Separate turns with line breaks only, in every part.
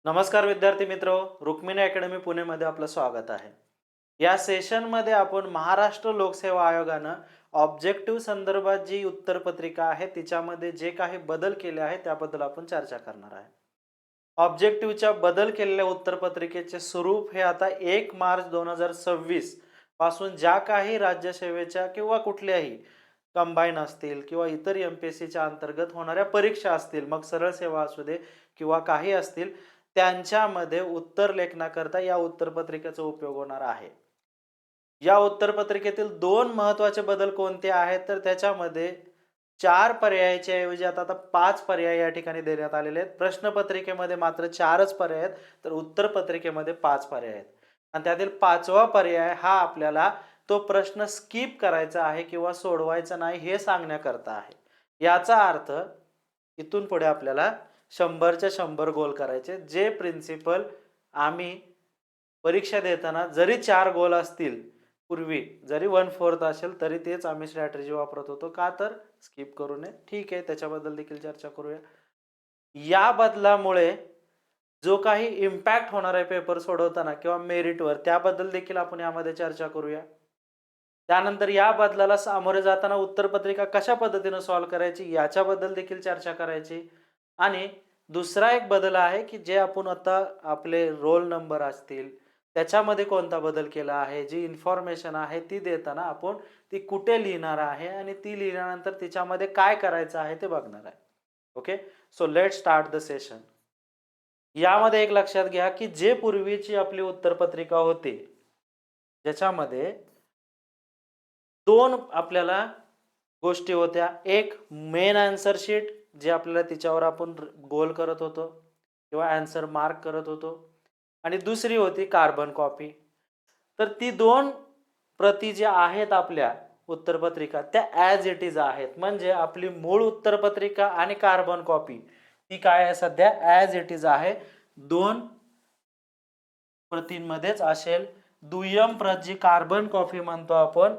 नमस्कार विद्यार्थी मित्र, रुक्मिणी अकॅडमी पुणेमध्ये आपलं स्वागत आहे. या सेशनमध्ये आपण महाराष्ट्र लोकसेवा आयोगानं ऑब्जेक्टिव्ह संदर्भात जी उत्तरपत्रिका आहे तिच्यामध्ये जे काही बदल केले आहेत त्याबद्दल आपण चर्चा करणार आहे. ऑब्जेक्टिव्हच्या बदल केलेल्या उत्तरपत्रिकेचे स्वरूप हे आता 1 मार्च 2026 पासून ज्या काही राज्यसेवेच्या किंवा कुठल्याही कंबाईन असतील किंवा इतर एम-पी-एस-सीच्या अंतर्गत होणाऱ्या परीक्षा असतील, मग सरळ सेवा असू दे किंवा काही असतील, त्यांच्यामध्ये उत्तर लेखनाकरता या उत्तरपत्रिकेचा उपयोग होणार आहे. या उत्तरपत्रिकेतील 2 महत्त्वाचे बदल कोणते आहेत, तर त्याच्यामध्ये 4 पर्यायाच्या ऐवजी आता 5 पर्याय या ठिकाणी देण्यात आलेले आहेत. प्रश्नपत्रिकेमध्ये मात्र 4च पर्याय आहेत, तर उत्तरपत्रिकेमध्ये 5 पर्याय आहेत. आणि त्यातील 5वा पर्याय हा आपल्याला तो प्रश्न स्किप करायचा आहे किंवा सोडवायचा नाही हे सांगण्याकरता आहे. याचा अर्थ इथून पुढे आपल्याला 100च्या 100 गोल करायचे. जे प्रिन्सिपल आम्ही परीक्षा देताना जरी 4 गोल असतील, पूर्वी जरी 1/4 असेल तरी तेच आम्ही स्ट्रॅटेजी वापरत होतो. का तर स्किप करू नये. ठीक आहे, त्याच्याबद्दल देखील चर्चा करूया. या बदलामुळे जो काही इम्पॅक्ट होणार आहे पेपर सोडवताना किंवा मेरिटवर त्याबद्दल देखील आपण यामध्ये चर्चा करूया. त्यानंतर या बदलाला सामोरे जाताना उत्तरपत्रिका कशा पद्धतीने सॉल्व्ह करायची याच्याबद्दल देखील चर्चा करायची. आणि दुसरा एक बदल आहे की जे आपण आता आपले रोल नंबर असतील त्याच्यामध्ये कोणता बदल केला आहे, जी इन्फॉर्मेशन आहे ती देताना आपण ती कुठे लिहिणार आहे आणि ती लिहिल्यानंतर तिच्यामध्ये काय करायचं आहे ते बघणार आहे. Okay, so let's start the session. यामध्ये एक लक्षात घ्या की जे पूर्वीची आपली उत्तरपत्रिका होती ज्याच्यामध्ये 2 आपल्याला गोष्टी होत्या. एक मेन आन्सर शीट जे आपल्याला तिच्यावर आपण गोल करत होतो किंवा आन्सर मार्क करत होतो आणि दुसरी होती कार्बन कॉपी. तर ती 2 प्रती ज्या आहेत आपल्या उत्तरपत्रिका त्या ॲज इट इज आहेत. म्हणजे आपली मूळ उत्तरपत्रिका आणि कार्बन कॉपी ती काय आहे सध्या ॲज इट इज आहे. 2 प्रतींमध्येच असेल. दुय्यम प्रत जी कार्बन कॉपी म्हणतो आपण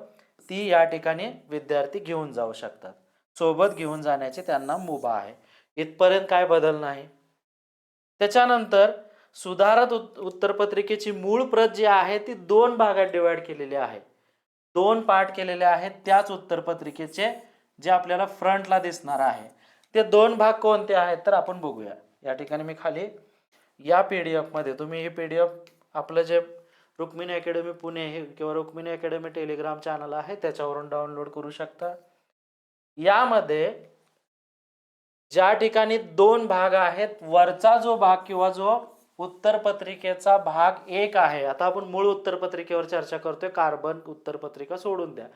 ती या ठिकाणी विद्यार्थी घेऊन जाऊ शकतात. सोबत घेऊन जाण्याची त्यांना मुभा आहे. इथपर्यंत काय बदल नाही. त्याच्यानंतर सुधारित उत्तरपत्रिकेची मूळ प्रत जी आहे ती 2 भागात डिवाइड केलेली आहे. 2 पार्ट केलेले आहेत त्याच उत्तरपत्रिकेचे जे आपल्याला फ्रंटला दिसणार आहे. ते 2 भाग कोणते आहेत तर आपण बघूया. या ठिकाणी मी खाली या पीडीएफ मध्ये तुम्ही हे पीडीएफ आपलं जे रुक्मिणी अकॅडमी पुणे हे किंवा रुक्मिणी अकॅडमी टेलिग्राम चॅनल आहे त्याच्यावरून डाउनलोड करू शकता. यामध्ये ज्या ठिकाणी 2 भाग आहेत, वरचा जो भाग किंवा जो उत्तरपत्रिकेचा भाग 1 आहे. आता आपण मूळ उत्तरपत्रिकेवर चर्चा करतोय, कार्बन उत्तरपत्रिका सोडून द्या.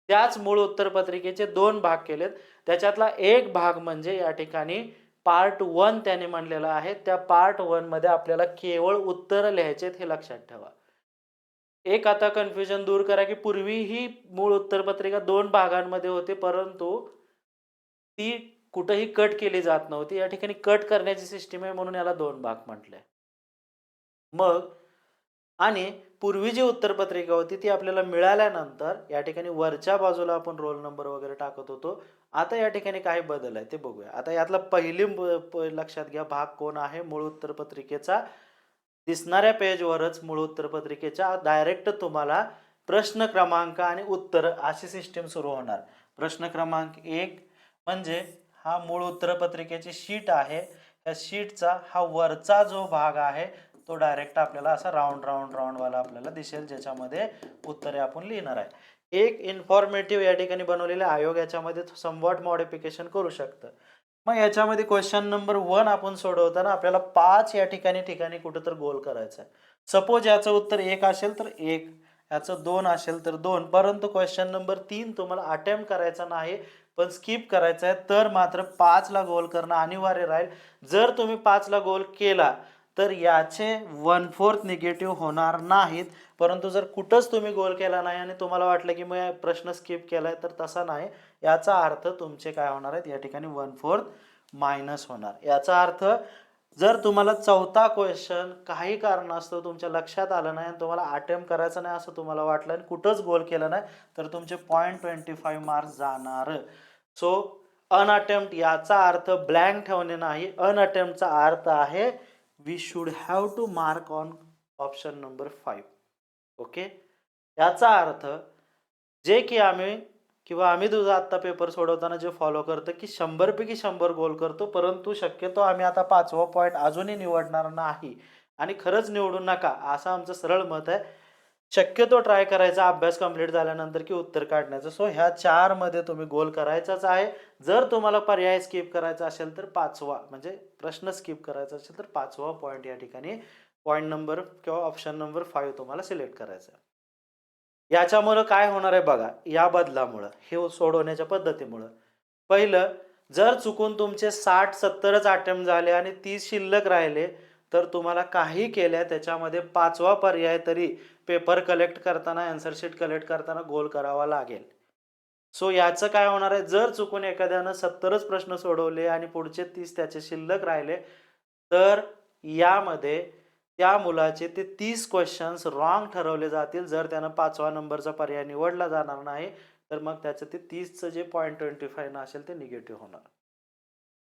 त्याच मूळ उत्तरपत्रिकेचे 2 भाग केलेत. त्याच्यातला एक भाग म्हणजे या ठिकाणी पार्ट 1 त्याने म्हणलेला आहे. त्या पार्ट 1 मध्ये आपल्याला केवळ उत्तर लिहायचेत हे लक्षात ठेवा. एक आता कन्फ्युजन दूर करा की पूर्वी ही मूळ उत्तरपत्रिका 2 भागांमध्ये होती, परंतु ती कुठेही कट केली जात नव्हती. या ठिकाणी कट करण्याची सिस्टीम आहे म्हणून याला 2 भाग म्हटलंय. मग आणि पूर्वी जी उत्तरपत्रिका होती ती आपल्याला मिळाल्यानंतर या ठिकाणी वरच्या बाजूला आपण रोल नंबर वगैरे टाकत होतो. आता या ठिकाणी काय बदल आहे ते बघूया. आता यातला पहिली लक्षात घ्या भाग कोण आहे मूळ उत्तरपत्रिकेचा. दिसणाऱ्या पेजवरच मूळ उत्तरपत्रिकेच्या डायरेक्ट तुम्हाला प्रश्न क्रमांक आणि उत्तर अशी सिस्टीम सुरू होणार. प्रश्न क्रमांक 1 म्हणजे हा मूळ उत्तरपत्रिकेची शीट आहे. या शीटचा हा वरचा जो भाग आहे तो डायरेक्ट आपल्याला असा राऊंड वाला आपल्याला दिसेल ज्याच्यामध्ये उत्तरे आपण लिहिणार आहे. एक इन्फॉर्मेटिव्ह या ठिकाणी बनवलेले आयोग याच्यामध्ये समवॉट मॉडिफिकेशन करू शकतं. मग याच्यामध्ये क्वेश्चन नंबर 1 आपण सोडवताना आपल्याला 5 या ठिकाणी कुठेतरी गोल करायचं आहे. सपोज याचं उत्तर 1 असेल तर 1, याचं 2 असेल तर 2, परंतु क्वेश्चन नंबर 3 तुम्हाला अटेम्प्ट करायचा नाही पण स्किप करायचा आहे तर मात्र 5 ला गोल करणं अनिवार्य राहील. जर तुम्ही 5 ला गोल केला तर याचे 1/4 निगेटिव्ह होणार नाहीत. परंतु जर कुठंच तुम्ही गोल केला नाही आणि तुम्हाला वाटलं की मी प्रश्न स्किप केलाय तर तसा नाही. याचा अर्थ तुमचे काय होणार आहेत या ठिकाणी 1/4 मायनस होणार. याचा अर्थ जर तुम्हाला चौथा क्वेश्चन काही कारणास्तव तुमच्या लक्षात आलं नाही आणि तुम्हाला अटेम्प्ट करायचं नाही असं तुम्हाला वाटलं आणि कुठंच गोल केलं नाही तर तुमचे 0.25 मार्क्स जाणार. सो अनअटेम्प्ट याचा अर्थ ब्लँक ठेवणे नाही. अनअटेम्प्टचा अर्थ आहे we should have to mark on option number 5. Okay, याचा अर्थ जे की आम्ही तुझा आत्ता पेपर सोडवताना जे फॉलो करतो की 100 पैकी 100 गोल करतो, परंतु शक्यतो आम्ही आता 5वा पॉईंट अजूनही निवडणार नाही आणि खरंच निवडू नका असं आमचं सरळ मत आहे. शक्यतो ट्राय करायचा अभ्यास कंप्लीट झाल्यानंतर की उत्तर काढण्याचं. सो ह्या 4 मध्ये तुम्ही गोल करायचाच आहे. जर तुम्हाला पर्याय स्किप करायचा असेल तर 5वा म्हणजे प्रश्न स्किप करायचा असेल तर 5वा पॉईंट या ठिकाणी पॉईंट नंबर किंवा ऑप्शन नंबर 5 तुम्हाला सिलेक्ट करायचा आहे. याच्यामुळं काय होणार आहे बघा, या बदलामुळं, हे सोडवण्याच्या पद्धतीमुळं. पहिलं, जर चुकून तुमचे 60-70च अटेम्प्ट झाले आणि 30 शिल्लक राहिले, तर तुम्हाला काही केल्या त्याच्यामध्ये 5वा पर्याय तरी पेपर कलेक्ट करताना, आन्सर शीट कलेक्ट करताना गोल करावा लागेल. सो याचं काय होणार आहे, जर चुकून एखाद्यानं 70च प्रश्न सोडवले आणि पुढचे 30 त्याचे शिल्लक राहिले, तर यामध्ये त्या मुलाचे ते 30 क्वेश्चन्स रॉंग ठरवले जातील. जर त्यानं 5वा नंबरचा पर्याय निवडला जाणार नाही, तर मग त्याचं ते 30चं जे 0.25 असेल ते निगेटिव्ह होणार.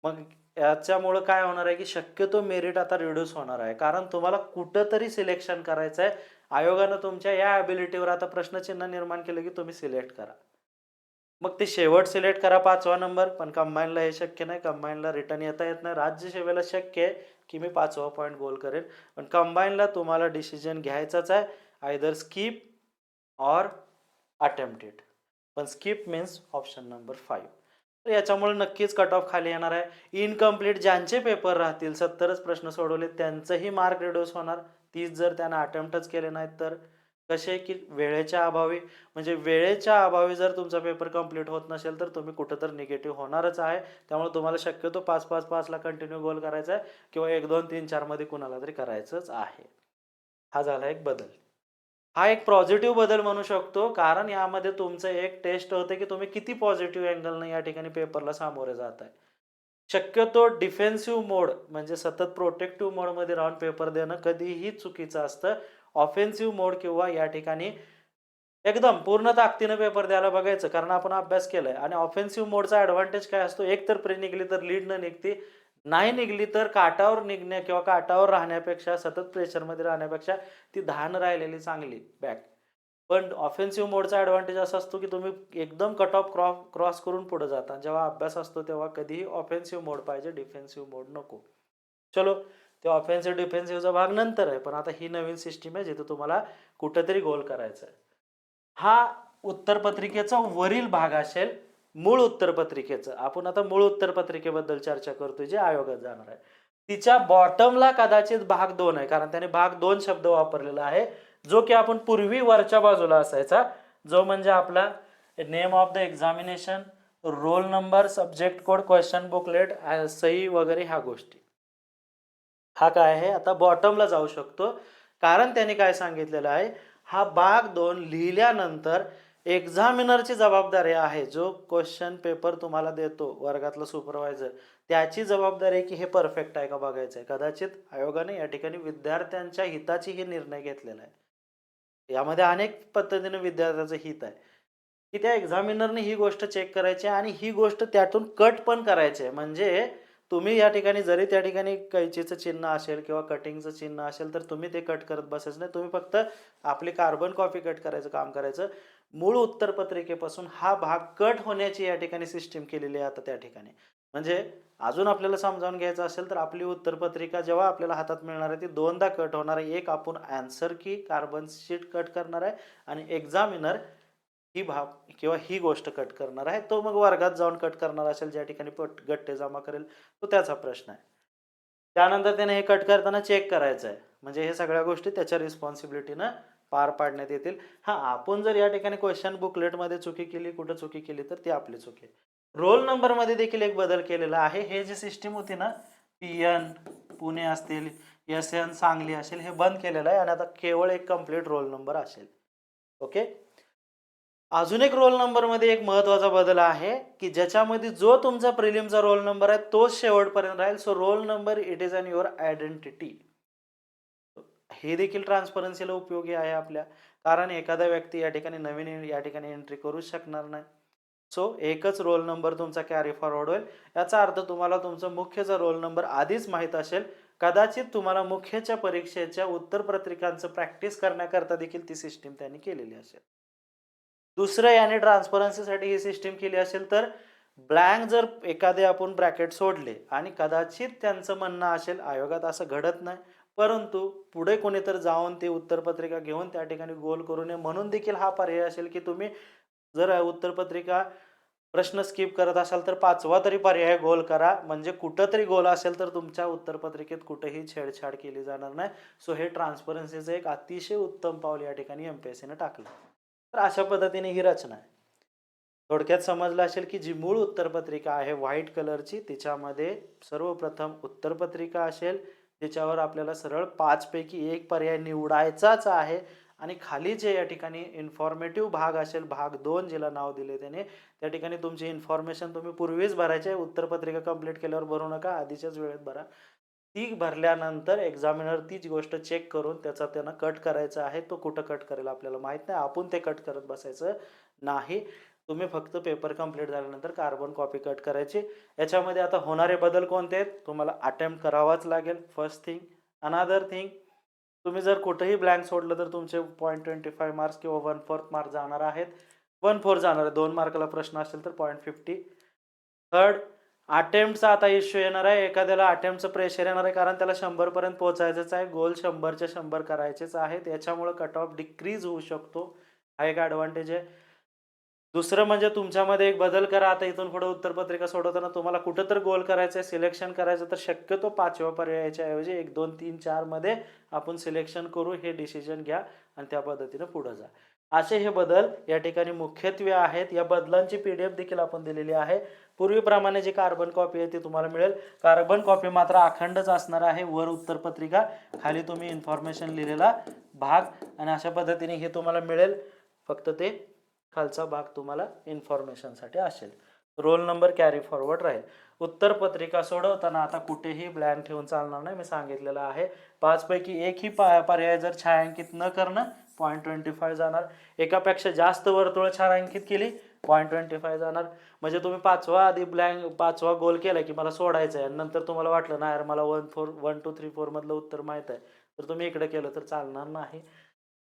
मग याच्यामुळं काय होणार आहे, की शक्यतो मेरिट आता रिड्यूस होणार आहे. कारण तुम्हाला कुठेतरी सिलेक्शन करायचं आहे. आयोगानं तुमच्या या ॲबिलिटीवर आता प्रश्नचिन्ह निर्माण केलं, की तुम्ही सिलेक्ट करा. मग ते शेवट सिलेक्ट करा 5वा नंबर, पण कंबाईनला हे शक्य नाही. कंबाईनला रिटर्न येता येत नाही. राज्यसेवेला शक्य आहे, की मी 5वा पॉईंट गोल करेन. पण कंबाईनला तुम्हाला डिसिजन घ्यायचाच आहे. Either skip or attempt it. पण स्किप मीन्स ऑप्शन नंबर 5. तर याच्यामुळे नक्कीच कट ऑफ खाली येणार आहे. इनकम्प्लीट ज्यांचे पेपर राहतील, 70च प्रश्न सोडवले, त्यांचंही मार्क रिड्यूस होणार. 30 जर त्यांना अटेम्प्टच केले नाहीत तर. कसे की वेळेच्या अभावी, म्हणजे वेळेच्या अभावी जर तुमचा पेपर कंप्लीट होत नसेल तर तुम्ही कुठेतरी निगेटिव्ह होणारच आहे. त्यामुळे तुम्हाला शक्यतो 5-5-5ला कंटिन्यू गोल करायचा आहे किंवा 1-2-3-4 मध्ये कुणाला तरी करायचंच आहे. हा झाला एक बदल. हा एक पॉझिटिव्ह बदल म्हणू शकतो, कारण यामध्ये तुमचं एक टेस्ट होते की तुम्ही किती पॉझिटिव्ह अँगलने या ठिकाणी पेपरला सामोरे जाताय. शक्यतो डिफेन्सिव्ह मोड म्हणजे सतत प्रोटेक्टिव्ह मोडमध्ये राहून पेपर देणं कधीही चुकीचं असतं. ऑफेन्सिव्ह मोड किंवा या ठिकाणी एकदम पूर्ण ताकदीनं पेपर द्यायला बघायचं, कारण आपण अभ्यास केलाय. आणि ऑफेन्सिव्ह मोडचा ॲडव्हांटेज काय असतो, एक तर प्री निघली तर लीड न निघते, नाही निघली तर काठावर निघण्या किंवा काठावर राहण्यापेक्षा, सतत प्रेशरमध्ये राहण्यापेक्षा ती धान राहिलेली चांगली बॅक. पण ऑफेन्सिव्ह मोडचा ॲडव्हांटेज असा असतो की तुम्ही एकदम कट ऑफ क्रॉस करून पुढे जाता. जेव्हा अभ्यास असतो तेव्हा कधीही ऑफेन्सिव्ह मोड पाहिजे, डिफेन्सिव्ह मोड नको. चलो, ते ऑफेन्सिव्ह डिफेन्सिव्हचा भाग नंतर आहे, पण आता ही नवीन सिस्टीम आहे जिथे तुम्हाला कुठेतरी गोल करायचा आहे. हा उत्तरपत्रिकेचा वरील भाग असेल. मूळ उत्तरपत्रिकेचं आपण आता मूळ उत्तरपत्रिकेबद्दल चर्चा करतोय, जे आयोगात जाणार आहे. तिच्या बॉटमला कदाचित भाग 2 आहे, कारण त्याने भाग 2 शब्द वापरलेला आहे, जो की आपण पूर्वी वरच्या बाजूला असायचा, जो म्हणजे आपला name of the examination, roll number, subject code, question booklet, सही वगैरे ह्या गोष्टी. हा काय आहे, आता बॉटमला जाऊ शकतो, कारण त्याने काय सांगितलेलं आहे, हा भाग 2 लिहिल्यानंतर एक्झामिनरची जबाबदारी आहे, जो क्वेश्चन पेपर तुम्हाला देतो वर्गातला सुपरवायझर, त्याची जबाबदारी आहे की हे परफेक्ट आहे का बघायचं आहे. कदाचित आयोगाने या ठिकाणी विद्यार्थ्यांच्या हिताची हे निर्णय घेतलेला आहे. यामध्ये अनेक पद्धतीने विद्यार्थ्याचं हित आहे, की त्या एक्झामिनरने ही गोष्ट चेक करायची आणि ही गोष्ट त्यातून कट पण करायची आहे. म्हणजे तुम्ही या ठिकाणी जरी त्या ठिकाणी कैचीचं चिन्ह असेल किंवा कटिंगचं चिन्ह असेल, तर तुम्ही ते कट करत बसायचं नाही. तुम्ही फक्त आपली कार्बन कॉपी कट करायचं काम करायचं. मूळ उत्तरपत्रिकेपासून हा भाग कट होण्याची या ठिकाणी सिस्टीम केलेली आहे आता त्या ठिकाणी. म्हणजे अजून आपल्याला समजावून घ्यायचं असेल तर आपली उत्तरपत्रिका जेव्हा आपल्याला हातात मिळणार आहे ती 2दा कट होणार आहे. एक आपण आन्सर की कार्बन शीट कट करणार आहे आणि एक्झामिनर ही भाग किंवा ही गोष्ट कट करणार आहे. तो मग वर्गात जाऊन कट करणार असेल, ज्या ठिकाणी गट्टे जमा करेल, तो त्याचा प्रश्न आहे. त्यानंतर त्याने हे कट करताना चेक करायचं आहे. म्हणजे हे सगळ्या गोष्टी त्याच्या रिस्पॉन्सिबिलिटीनं पार पाडण्यात येतील. हां, आपण जर या ठिकाणी क्वेश्चन बुकलेटमध्ये चुकी केली, कुठं चुकी केली, तर ती आपली चुकी आहे. रोल नंबरमध्ये देखील एक बदल केलेला आहे. हे जी सिस्टीम होती ना, PN पुणे असतील, SN सांगली असेल, हे बंद केलेलं आहे आणि आता केवळ एक कंप्लीट रोल नंबर असेल. ओके. अजून एक रोल नंबरमध्ये एक महत्त्वाचा बदल आहे, की ज्याच्यामध्ये जो तुमचा प्रिलिमचा रोल नंबर आहे तोच शेवटपर्यंत राहील. So roll number it is on your identity. हे देखील ट्रान्सपरन्सीला उपयोगी आहे आपल्या, कारण एखादा व्यक्ती या ठिकाणी नवीन या ठिकाणी एंट्री करूच शकणार नाही. सो एकच रोल नंबर तुमचा कॅरी फॉरवर्ड होईल. याचा अर्थ तुम्हाला तुमचा मुख्यचा रोल नंबर आधीच माहीत असेल कदाचित तुम्हाला मुख्यच्या परीक्षेच्या उत्तरपत्रिकांचं प्रॅक्टिस करण्याकरता देखील ती सिस्टीम त्यांनी केलेली असेल. दुसरं याने ट्रान्सपरन्सीसाठी ही सिस्टीम केली असेल तर ब्लँक जर एखादे आपण ब्रॅकेट सोडले आणि कदाचित त्यांचं म्हणणं असेल आयोगात असं घडत नाही, परंतु पुढे कोणीतरी जाऊन ते उत्तरपत्रिका घेऊन त्या ठिकाणी गोल करू नये म्हणून देखील हा पर्याय असेल की तुम्ही जर उत्तरपत्रिका प्रश्न स्किप करत असाल तर 5वा तरी पर्याय गोल करा, म्हणजे कुठंतरी गोल असेल तर तुमच्या उत्तरपत्रिकेत कुठेही छेडछाड केली जाणार नाही. सो हे ट्रान्सपरन्सीचं एक अतिशय उत्तम पाऊल या ठिकाणी MPSCने टाकलं. तर अशा पद्धतीने ही रचना आहे. थोडक्यात समजलं असेल की जी मूळ उत्तरपत्रिका आहे व्हाईट कलरची, तिच्यामध्ये सर्वप्रथम उत्तरपत्रिका असेल, त्याच्यावर आपल्याला सरळ 5 पैकी 1 पर्याय निवडायचाच आहे आणि खाली जे या ठिकाणी इन्फॉर्मेटिव्ह भाग असेल, भाग 2 ज्याला नाव दिले त्याने, त्या ठिकाणी तुमची इन्फॉर्मेशन तुम्ही पूर्वीच भरायची आहे. उत्तरपत्रिका कंप्लीट केल्यावर भरू नका, आधीच्याच वेळेत भरा. ती भरल्यानंतर एक्झामिनर तीच गोष्ट चेक करून त्याचा त्यांना कट करायचा आहे. तो कुठं कट करेल आपल्याला माहीत नाही. आपण ते कट करत बसायचं नाही. तुम्ही फक्त पेपर कंप्लीट झाल्यानंतर कार्बन कॉपी कट करायची. याच्यामध्ये आता होणारे बदल कोणते आहेत? तुम्हाला अटेम्प्ट करावाच लागेल फर्स्ट थिंग. अनदर थिंग, तुम्ही जर कुठेही ब्लँक सोडलं तर तुमचे 0.25 मार्क्स किंवा 1/4 मार्क जाणार आहेत. 1/4 जाणार आहे. 2 मार्काला प्रश्न असेल तर 0.50. थर्ड, अटेम्प्टचा आता इश्यू येणार आहे. एखाद्याला अटेम्प्टचं प्रेशर येणार आहे कारण त्याला 100 पर्यंत पोहोचायचंच आहे. गोल 100च्या 100 करायचेच आहेत. याच्यामुळे कट ऑफ डिक्रीज होऊ शकतो. हा एक ॲडव्हान्टेज आहे. दुसरं म्हणजे तुमच्यामध्ये एक बदल करा. आता इथून पुढे उत्तरपत्रिका सोडवताना तुम्हाला कुठं तर गोल करायचं आहे, सिलेक्शन करायचं, तर शक्यतो 5व्या पर्यायाच्या ऐवजी 1, 2, 3, 4 मध्ये आपण सिलेक्शन करू, हे डिसिजन घ्या आणि त्या पद्धतीने पुढे जा. असे हे बदल या ठिकाणी मुख्यत्वे आहेत. या बदलांची PDF देखील आपण दिलेली आहे. पूर्वीप्रमाणे जी कार्बन कॉपी आहे ती तुम्हाला मिळेल. कार्बन कॉपी मात्र अखंडच असणार आहे. वर उत्तरपत्रिका, खाली तुम्ही इन्फॉर्मेशन लिहिलेला भाग आणि अशा पद्धतीने हे तुम्हाला मिळेल. फक्त ते खालचा भाग तुम्हाला इन्फॉर्मेशनसाठी असेल. रोल नंबर कॅरी फॉरवर्ड राहील. उत्तरपत्रिका सोडवताना आता कुठेही ब्लँक ठेवून चालणार नाही. मी सांगितलेलं आहे 5 पैकी 1 ही पर्याय जर छायांकित न करणं 0.25 जाणार. एकापेक्षा जास्त वर्तुळ छायांकित केली 0.25 जाणार. म्हणजे तुम्ही 5वा आधी ब्लँक 5वा गोल केला की मला सोडायचं आहे आणि नंतर तुम्हाला वाटलं ना यार मला 1, 2, 3, 4 मधलं उत्तर माहीत आहे, तर तुम्ही इकडे केलं तर चालणार नाही.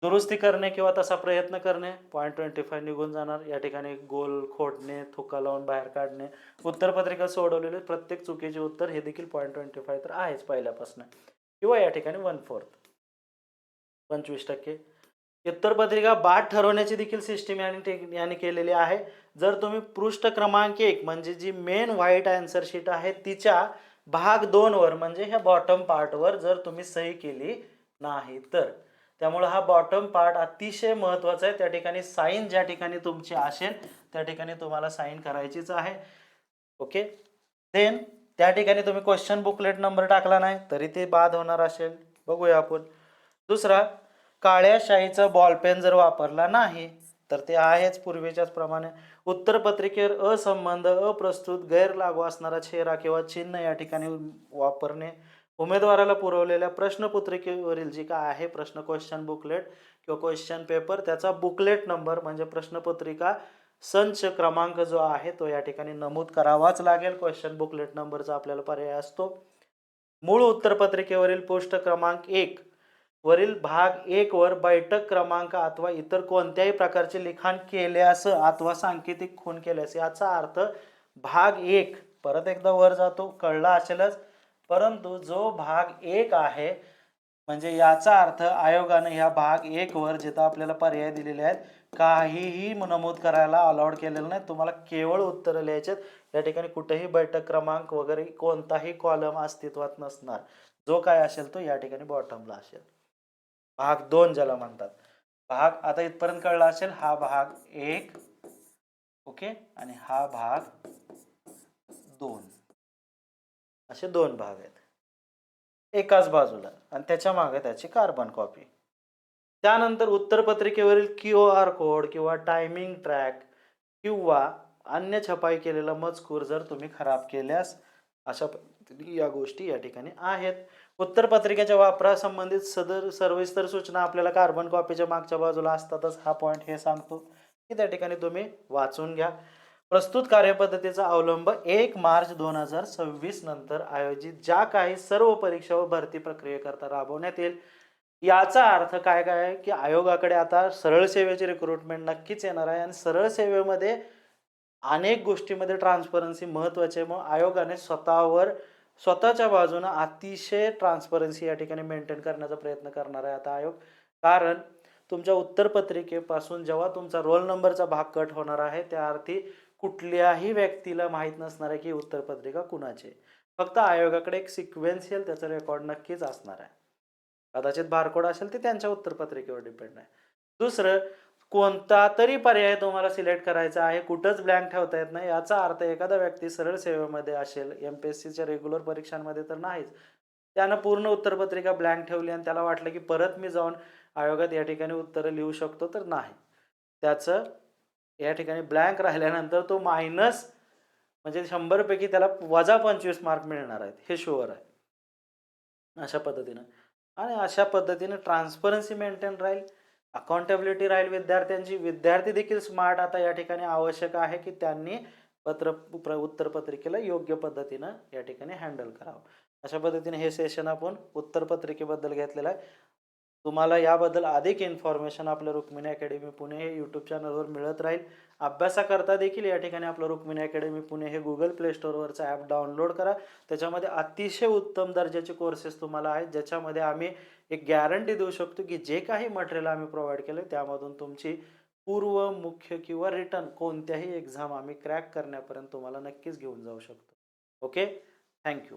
दुरुस्ती करणे किंवा तसा प्रयत्न करणे 0.25 निघून जाणार. या ठिकाणी गोल खोडणे, थुका लावून बाहेर काढणे. उत्तरपत्रिका सोडवलेले प्रत्येक चुकीचे उत्तर हे देखील 0.25 तर आहेच पहिल्यापासून, किंवा या ठिकाणी 1/4 25%. उत्तरपत्रिका बाद ठरवण्याची देखील सिस्टीम याने केलेली आहे. जर तुम्ही पृष्ठ क्रमांक 1 म्हणजे जी मेन व्हाईट आन्सर शीट आहे तिच्या भाग 2 वर म्हणजे ह्या बॉटम पार्टवर जर तुम्ही सही केली नाही तर, त्यामुळे हा बॉटम पार्ट अतिशय महत्त्वाचा आहे. त्या ठिकाणी साईन ज्या ठिकाणी तुमची असेल त्या ठिकाणी तुम्हाला साईन करायचीच आहे. ओके. देन त्या ठिकाणी तुम्ही क्वेश्चन बुकलेट नंबर टाकला नाही तरी ते बाद होणार असेल. बघूया आपण. दुसरा, काळ्या शाईचा बॉलपेन जर वापरला नाही तर ते आहेच पूर्वीच्याच प्रमाणे. उत्तरपत्रिकेवर असंबंध, अप्रस्तुत, गैर लागू असणारा चेहरा किंवा चिन्ह या ठिकाणी वापरणे. उमेदवाराला पुरवलेल्या प्रश्नपत्रिकेवरील जी काय आहे प्रश्न, क्वेश्चन बुकलेट किंवा क्वेश्चन पेपर, त्याचा बुकलेट नंबर म्हणजे प्रश्नपत्रिका संच क्रमांक जो आहे तो या ठिकाणी नमूद करावाच लागेल. क्वेश्चन बुकलेट नंबरचा आपल्याला पर्याय असतो. मूळ उत्तरपत्रिकेवरील पृष्ठ क्रमांक 1 वरील भाग 1 वर बैठक क्रमांक अथवा इतर कोणत्याही प्रकारचे लिखाण केल्यास अथवा सांकेतिक खूण केल्यास, याचा अर्थ भाग 1 परत एकदा वर जातो, कळला असेलच. परंतु जो भाग 1 आहे म्हणजे याचा अर्थ आयोगाने ह्या भाग 1 वर जिथं आपल्याला पर्याय दिलेले आहेत काहीही नमूद करायला अलाउड केलेलं नाही. तुम्हाला केवळ उत्तर लिहायचे. या ठिकाणी कुठेही बैठक क्रमांक वगैरे कोणताही कॉलम अस्तित्वात नसणार. जो काय असेल तो या ठिकाणी बॉटमला असेल. भाग 2 ज्याला म्हणतात. भाग आता इथपर्यंत कळला असेल. हा भाग 1 ओके आणि हा भाग 2, असे 2 भाग आहेत एकाच बाजूला आणि त्याच्या मागे त्याची कार्बन कॉपी. त्यानंतर उत्तरपत्रिकेवरील QR कोड किंवा टायमिंग ट्रॅक किंवा अन्य छपाई केलेला मजकूर जर तुम्ही खराब केल्यास, अशा पद्धतीने या गोष्टी या ठिकाणी आहेत. उत्तरपत्रिकेच्या वापरासंबंधित सविस्तर सूचना आपल्याला कार्बन कॉपीच्या मागच्या बाजूला असतातच. हा पॉईंट हे सांगतो की त्या ठिकाणी तुम्ही वाचून घ्या. प्रस्तुत कार्यपद्धतीचा अवलंब 1 मार्च 2026 नंतर आयोजित ज्या काही सर्व परीक्षा व भरती प्रक्रियेकरता राबवण्यात येईल. याचा अर्थ काय काय आहे की आयोगाकडे आता सरळ सेवेची रिक्रुटमेंट नक्कीच येणार आहे आणि सरळ सेवेमध्ये अनेक गोष्टीमध्ये ट्रान्सपरन्सी महत्त्वाची आहे. मग आयोगाने स्वतःच्या बाजूने अतिशय ट्रान्सपरन्सी या ठिकाणी मेंटेन करण्याचा प्रयत्न करणार आहे आता आयोग. कारण तुमच्या उत्तरपत्रिकेपासून जेव्हा तुमचा रोल नंबरचा भाग कट होणार आहे, त्या अर्थी कुठल्याही व्यक्तीला माहीत नसणार आहे की उत्तरपत्रिका कुणाची आहे. फक्त आयोगाकडे एक सिक्वेन्शियल त्याचं रेकॉर्ड नक्कीच असणार आहे. कदाचित बारकोड असेल ते त्यांच्या उत्तरपत्रिकेवर डिपेंड आहे. दुसरं, कोणता तरी पर्याय तुम्हाला सिलेक्ट करायचा आहे, कुठंच ब्लँक ठेवता येत नाही. याचा अर्थ एखादा व्यक्ती सरळ सेवेमध्ये असेल, MPSCच्या रेग्युलर परीक्षांमध्ये तर नाहीच. त्यानं पूर्ण उत्तरपत्रिका ब्लँक ठेवली आणि त्याला वाटलं की परत मी जाऊन आयोगात या ठिकाणी उत्तरं लिहू शकतो, तर नाही. त्याचं या ठिकाणी ब्लँक राहिल्यानंतर तो मायनस म्हणजे 100 पैकी त्याला -25 मार्क मिळणार आहेत, हे शुअर आहे. अशा पद्धतीनं आणि अशा पद्धतीने ट्रान्सपरन्सी मेंटेन राहील, अकाउंटेबिलिटी राहील विद्यार्थ्यांची. विद्यार्थी देखील स्मार्ट आता या ठिकाणी आवश्यक आहे की त्यांनी उत्तरपत्रिकेला योग्य पद्धतीनं या ठिकाणी हँडल करावं. अशा पद्धतीने हे सेशन आपण उत्तरपत्रिकेबद्दल घेतलेलं आहे. तुम्हाला याबद्दल अधिक इन्फॉर्मेशन आपल्या रुक्मिणी अकॅडमी पुणे हे यूट्यूब चॅनलवर मिळत राहील. अभ्यासाकरता देखील या ठिकाणी आपलं रुक्मिणी अकॅडमी पुणे हे Google Play Storeवरचं ॲप डाउनलोड करा. त्याच्यामध्ये अतिशय उत्तम दर्जाचे कोर्सेस तुम्हाला आहेत, ज्याच्यामध्ये आम्ही एक गॅरंटी देऊ शकतो की जे काही मटेरियल आम्ही प्रोव्हाईड केलं त्यामधून तुमची पूर्व, मुख्य किंवा रिटर्न कोणत्याही एक्झाम आम्ही क्रॅक करण्यापर्यंत तुम्हाला नक्कीच घेऊन जाऊ शकतो. ओके. Thank you.